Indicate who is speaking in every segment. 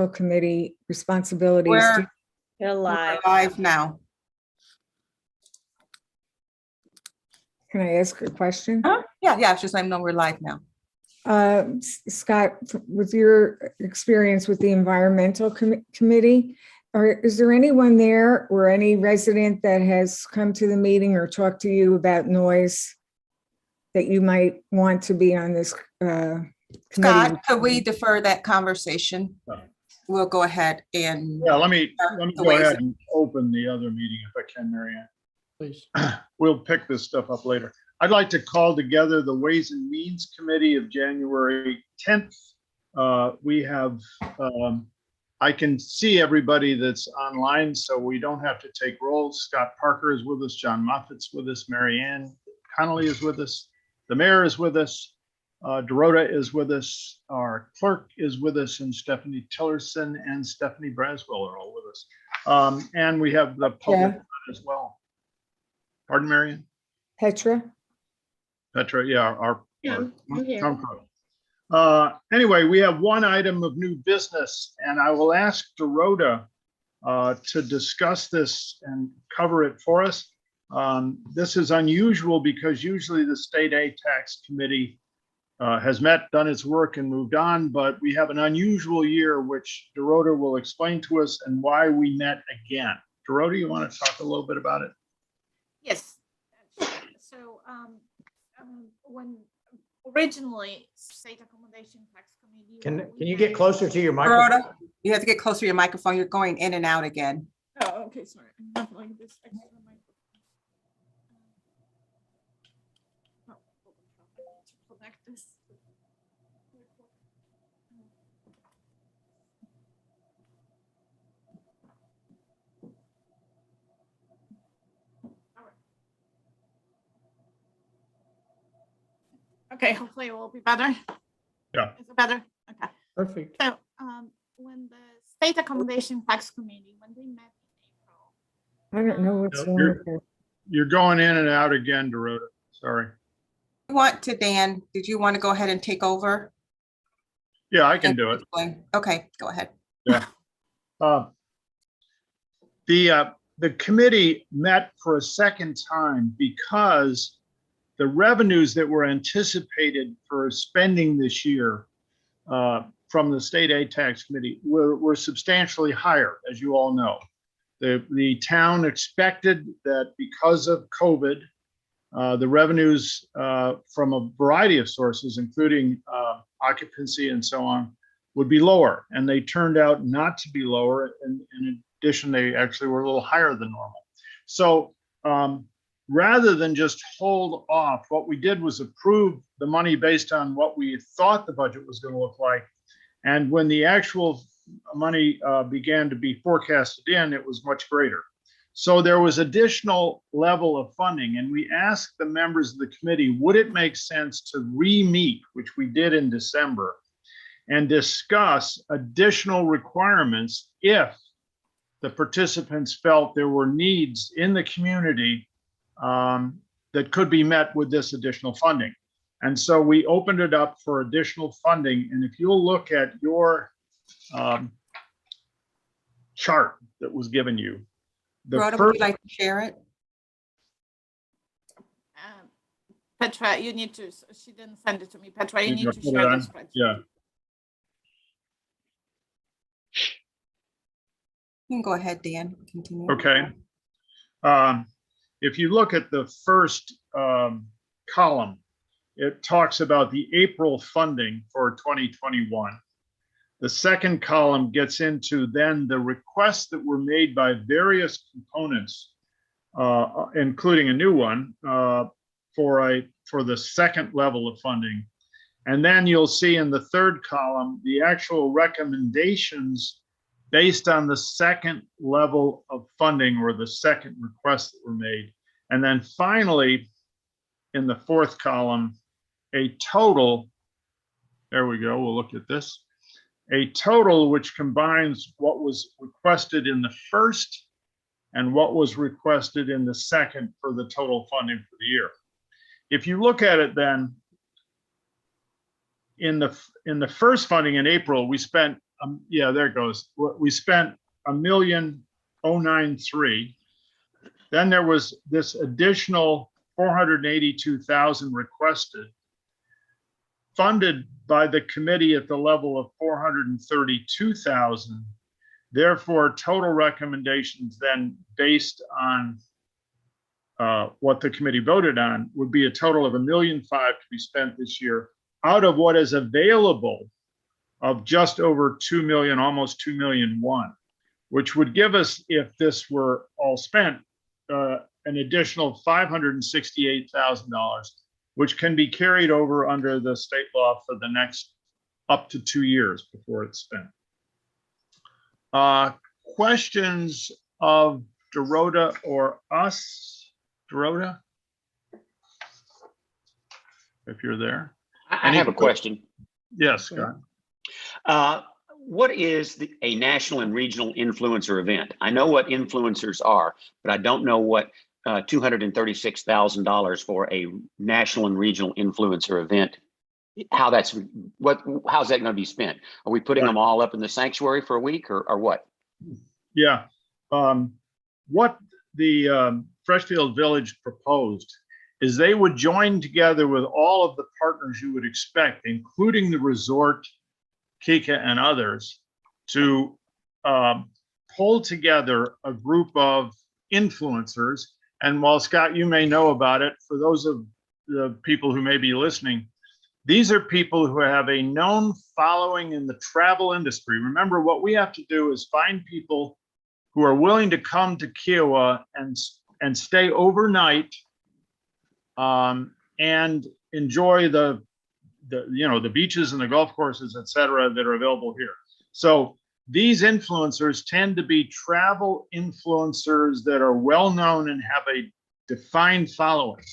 Speaker 1: Committee responsibilities.
Speaker 2: We're
Speaker 3: You're live.
Speaker 2: live now.
Speaker 1: Can I ask a question?
Speaker 2: Yeah, it's just I know we're live now.
Speaker 1: Scott, with your experience with the Environmental Committee, is there anyone there or any resident that has come to the meeting or talked to you about noise that you might want to be on this committee?
Speaker 2: Scott, could we defer that conversation?
Speaker 4: No.
Speaker 2: We'll go ahead and
Speaker 4: Yeah, let me
Speaker 2: the
Speaker 4: go
Speaker 2: ways-
Speaker 4: ahead and open the other meeting if I can, Mary Ann.
Speaker 5: Please.
Speaker 4: We'll pick this stuff up later. I'd like to call together the Ways and Means Committee of January 10th. We have, I can see everybody that's online, so we don't have to take rolls. Scott Parker is with us, John Moffitt's with us, Mary Ann Connolly is with us, the mayor is with us, Dorota is with us, our clerk is with us, and Stephanie Tillerson and Stephanie Braswell are all with us. And we have the public as well. Pardon, Marion?
Speaker 1: Petra?
Speaker 4: Petra, yeah, our
Speaker 3: I'm here.
Speaker 4: town clerk. Anyway, we have one item of new business, and I will ask Dorota to discuss this and cover it for us. This is unusual because usually the State Aid Tax Committee has met, done its work, and moved on, but we have an unusual year, which Dorota will explain to us and why we met again. Dorota, you want to talk a little bit about it?
Speaker 6: Yes. So when originally State Accommodation Tax Committee.
Speaker 5: Can you get closer to your microphone?
Speaker 2: Dorota, you have to get closer to your microphone. You're going in and out again.
Speaker 6: Oh, okay, sorry. I have like this extra microphone. Oh, hold on, I need to connect this. Okay, hopefully it will be better.
Speaker 4: Yeah.
Speaker 6: Is it better? Okay.
Speaker 5: Perfect.
Speaker 6: So when the State Accommodation Tax Committee, when they met in April,
Speaker 1: I don't know what's
Speaker 4: No,
Speaker 1: wrong with it.
Speaker 4: You're going in and out again, Dorota. Sorry.
Speaker 2: Dan, did you want to go ahead and take over?
Speaker 4: Yeah, I can do it.
Speaker 2: Okay, go ahead.
Speaker 4: The committee met for a second time because the revenues that were anticipated for spending this year from the State Aid Tax Committee were substantially higher, as you all know. The town expected that because of COVID, the revenues from a variety of sources, including occupancy and so on, would be lower. And they turned out not to be lower. And in addition, they actually were a little higher than normal. So rather than just hold off, what we did was approve the money based on what we thought the budget was going to look like. And when the actual money began to be forecasted in, it was much greater. So there was additional level of funding, and we asked the members of the committee, would it make sense to re-meet, which we did in December, and discuss additional requirements if the participants felt there were needs in the community that could be met with this additional funding. And so we opened it up for additional funding. And if you'll look at your chart that was given you,
Speaker 2: Dorota, would you like to share it?
Speaker 6: Petra, you need to, she didn't send it to me. Petra, you
Speaker 4: You
Speaker 6: need
Speaker 4: can
Speaker 6: to
Speaker 4: put it
Speaker 6: share
Speaker 4: on.
Speaker 6: the spreadsheet.
Speaker 4: Yeah.
Speaker 2: You can go ahead, Dan. Continue.
Speaker 4: Okay. If you look at the first column, it talks about the April funding for 2021. The second column gets into then the requests that were made by various components, including a new one for the second level of funding. And then you'll see in the third column, the actual recommendations based on the second level of funding or the second requests that were made. And then finally, in the fourth column, a total, there we go, we'll look at this, a total which combines what was requested in the first and what was requested in the second for the total funding for the year. If you look at it then, in the first funding in April, we spent yeah, there it goes. We spent $1,000,093. Then there was this additional 482,000 requested, funded by the committee at the level of 432,000. Therefore, total recommendations then based on what the committee voted on would be a total of $1,000,005 to be spent this year out of what is available of just over 2 million, almost 2,000,001, which would give us, if this were all spent, an additional $568,000, which can be carried over under the state law for the next up to 2 years before it's spent. Questions of Dorota or us? Dorota? If you're there.
Speaker 7: I have a question.
Speaker 4: Yes, Scott.
Speaker 7: What is a national and regional influencer event? I know what influencers are, but I don't know what $236,000 for a national and regional influencer event, how's that going to be spent? Are we putting them all up in the sanctuary for a week or what?
Speaker 4: Yeah. What the Freshfield Village proposed is they would join together with all of the partners you would expect, including the resort, Kika and others, to pull together a group of influencers. And while Scott, you may know about it, for those of the people who may be listening, these are people who have a known following in the travel industry. Remember, what we have to do is find people who are willing to come to Kiowa and stay overnight and enjoy the beaches and the golf courses, et cetera, that are available here. So these influencers tend to be travel influencers that are well-known and have a defined following.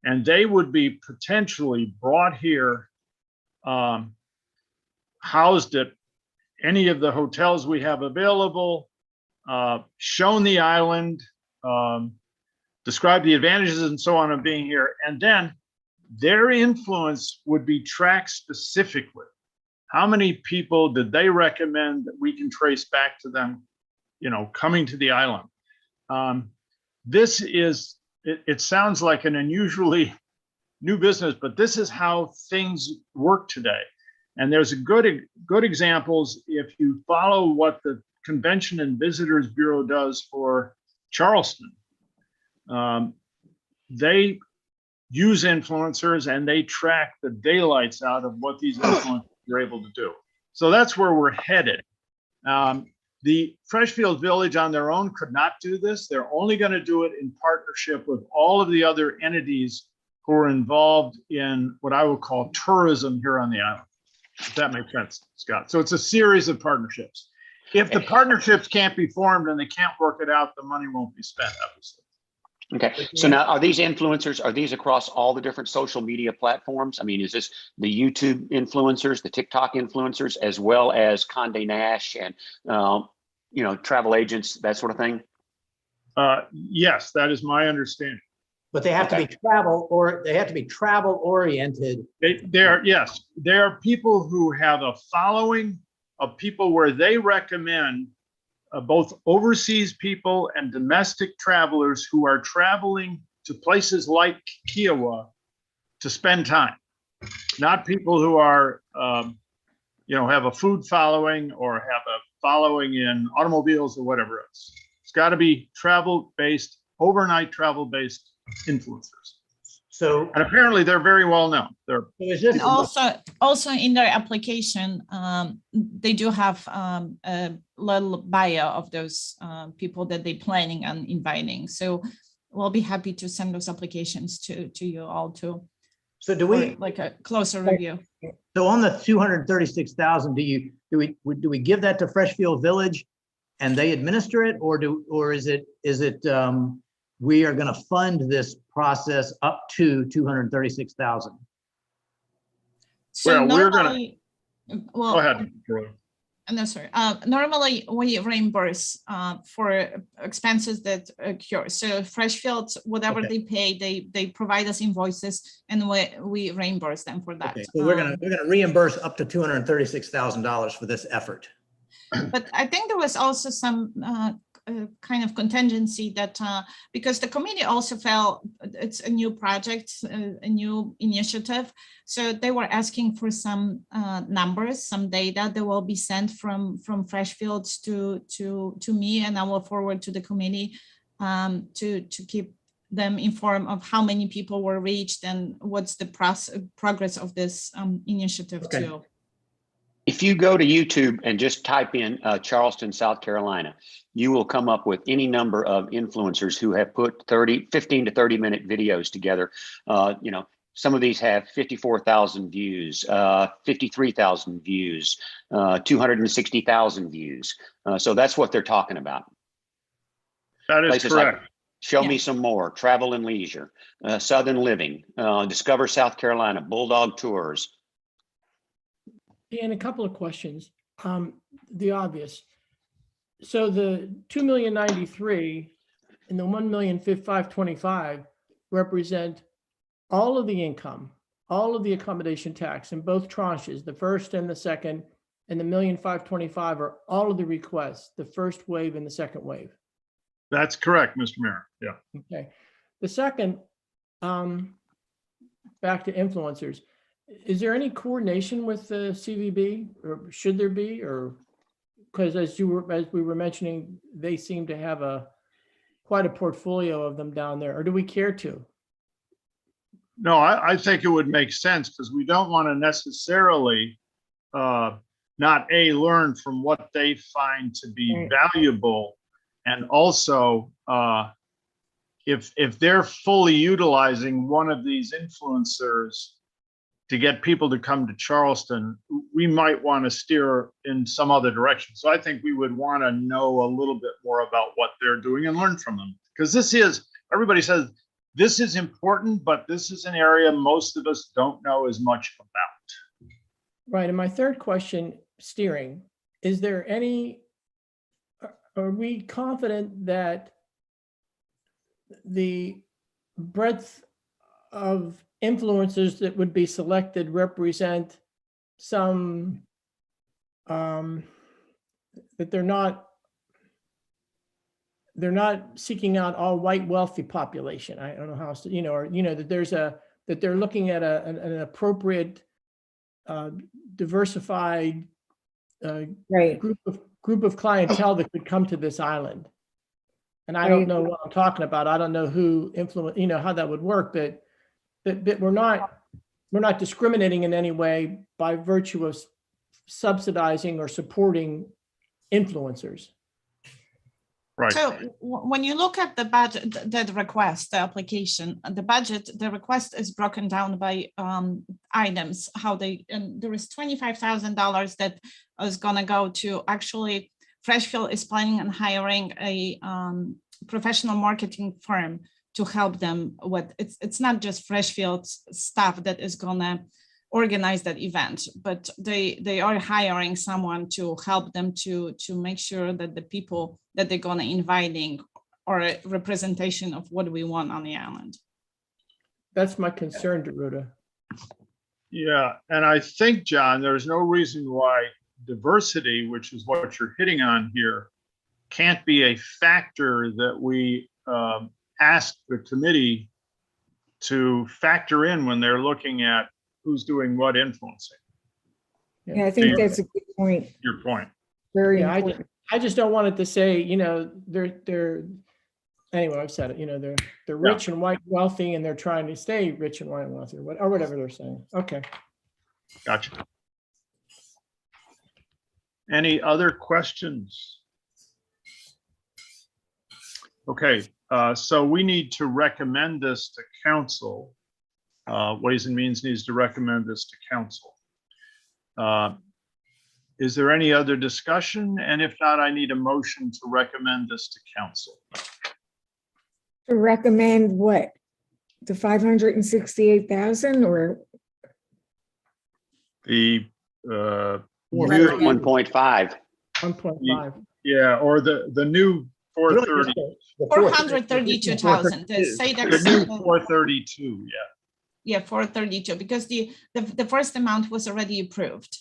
Speaker 4: And they would be potentially brought here, housed at any of the hotels we have available, shown the island, describe the advantages and so on of being here. And then their influence would be tracked specifically. How many people did they recommend that we can trace back to them, coming to the island? This is, it sounds like an unusually new business, but this is how things work today. And there's good examples if you follow what the Convention and Visitors Bureau does for Charleston. They use influencers and they track the daylights out of what these influencers are able to do. So that's where we're headed. The Freshfield Village on their own could not do this. They're only going to do it in partnership with all of the other entities who are involved in what I would call tourism here on the island. If that makes sense, Scott. So it's a series of partnerships. If the partnerships can't be formed and they can't work it out, the money won't be spent, obviously.
Speaker 7: Okay, so now are these influencers, are these across all the different social media platforms? I mean, is this the YouTube influencers, the TikTok influencers, as well as Condé Nast and, travel agents, that sort of thing?
Speaker 4: Yes, that is my understanding.
Speaker 5: But they have to be travel oriented.
Speaker 4: They are people who have a following of people where they recommend both overseas people and domestic travelers who are traveling to places like Kiowa to spend time, not people who are, have a food following or have a following in automobiles or whatever else. It's got to be travel-based, overnight travel-based influencers.
Speaker 5: So,
Speaker 4: and apparently they're very well known.
Speaker 6: And also in their application, they do have a little bio of those people that they're planning on inviting. So we'll be happy to send those applications to you all too.
Speaker 5: So do we
Speaker 6: like a closer review?
Speaker 5: So on the 236,000, do we give that to Freshfield Village and they administer it, or is it we are going to fund this process up to 236,000?
Speaker 6: So
Speaker 4: well,
Speaker 6: normally,
Speaker 4: go ahead, Troy.
Speaker 6: No, sorry. Normally, we reimburse for expenses that occur. So Freshfield, whatever they pay, they provide us invoices, and we reimburse them for that.
Speaker 5: Okay, so we're gonna reimburse up to $236,000 for this effort.
Speaker 6: But I think there was also some kind of contingency that because the committee also felt it's a new project, a new initiative. So they were asking for some numbers, some data that will be sent from Freshfields to me, and I will forward to the committee to keep them informed of how many people were reached and what's the progress of this initiative
Speaker 5: Okay.
Speaker 6: too.
Speaker 7: If you go to YouTube and just type in Charleston, South Carolina, you will come up with any number of influencers who have put 15 to 30 minute videos together. You know, some of these have 54,000 views, 53,000 views, 260,000 views. So that's what they're talking about.
Speaker 4: That is
Speaker 7: Places like
Speaker 4: correct.
Speaker 7: Show
Speaker 6: Yeah.
Speaker 7: Me Some More, Travel and Leisure, Southern Living, Discover South Carolina, Bulldog Tours.
Speaker 8: And a couple of questions. The obvious. So the 2,093,000 and the 1,525,000 represent all of the income, all of the accommodation tax in both tranches, the first and the second, and the 1,525,000 are all of the requests, the first wave and the second wave.
Speaker 4: That's correct, Mr. Mayor. Yeah.
Speaker 8: Okay. The second, back to influencers. Is there any coordination with the CVB, or should there be, or because as we were mentioning, they seem to have quite a portfolio of them down there, or do we care to?
Speaker 4: No, I think it would make sense because we don't want to necessarily not learn from what they find to be valuable. And also, if they're fully utilizing one of these influencers to get people to come to Charleston, we might want to steer in some other direction. So I think we would want to know a little bit more about what they're doing and learn from them. Because everybody says, this is important, but this is an area most of us don't know as much about.
Speaker 8: Right. And my third question, steering, are we confident that the breadth of influencers that would be selected represent some, that they're not seeking out all white wealthy population? I don't know how else to, that they're looking at an appropriate diversified
Speaker 1: Right.
Speaker 8: group of clientele that could come to this island. And I don't know what I'm talking about. I don't know who influence, how that would work, but we're not discriminating in any way by virtue of subsidizing or supporting influencers.
Speaker 4: Right.
Speaker 6: So when you look at the budget, the request, the application, the budget, the request is broken down by items, and there is $25,000 that is gonna go to, actually, Freshfield is planning on hiring a professional marketing firm to help them with, it's not just Freshfield's staff that is gonna organize that event, but they are hiring someone to help them to make sure that the people that they're gonna inviting are a representation of what we want on the island.
Speaker 8: That's my concern, Daruda.
Speaker 4: Yeah, and I think, John, there's no reason why diversity, which is what you're hitting on here, can't be a factor that we ask the committee to factor in when they're looking at who's doing what influencing.
Speaker 1: Yeah, I think that's a good point.
Speaker 4: Your point.
Speaker 1: Very
Speaker 8: Yeah,
Speaker 1: important.
Speaker 8: I just don't want it to say, they're anyway, I've said it, they're rich and white wealthy and they're trying to stay rich and white and wealthy, or whatever they're saying. Okay.
Speaker 4: Gotcha. Any other questions? Okay, so we need to recommend this to council. Ways and Means needs to recommend this to council. Is there any other discussion? And if not, I need a motion to recommend this to council.
Speaker 1: To recommend what? The 568,000 or?
Speaker 4: The new,
Speaker 7: 1.5.
Speaker 8: 1.5.
Speaker 4: yeah, or the new 430,
Speaker 5: The fourth-
Speaker 6: 432,000, the say
Speaker 4: the
Speaker 6: that's,
Speaker 4: new 432, yeah.
Speaker 6: yeah, 432, because the first amount was already approved.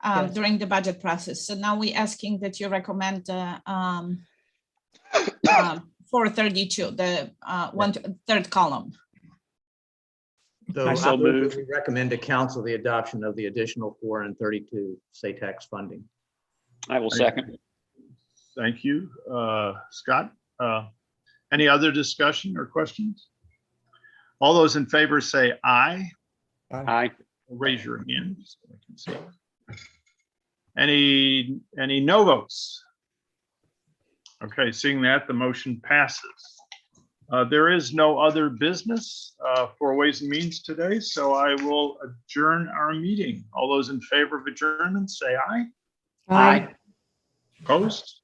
Speaker 8: Yes.
Speaker 6: during the budget process. So now we're asking that you recommend 432, the third column.
Speaker 5: So
Speaker 7: I so
Speaker 5: I move that
Speaker 7: move.
Speaker 5: we recommend to council the adoption of the additional 432 state tax funding.
Speaker 7: I will second.
Speaker 4: Thank you, Scott. Any other discussion or questions? All those in favor say aye.
Speaker 7: Aye.
Speaker 4: Raise your hand so I can see. Any no votes? Okay, seeing that, the motion passes. There is no other business for Ways and Means today, so I will adjourn our meeting. All those in favor of adjournment, say aye.
Speaker 1: Aye.
Speaker 4: Opposed?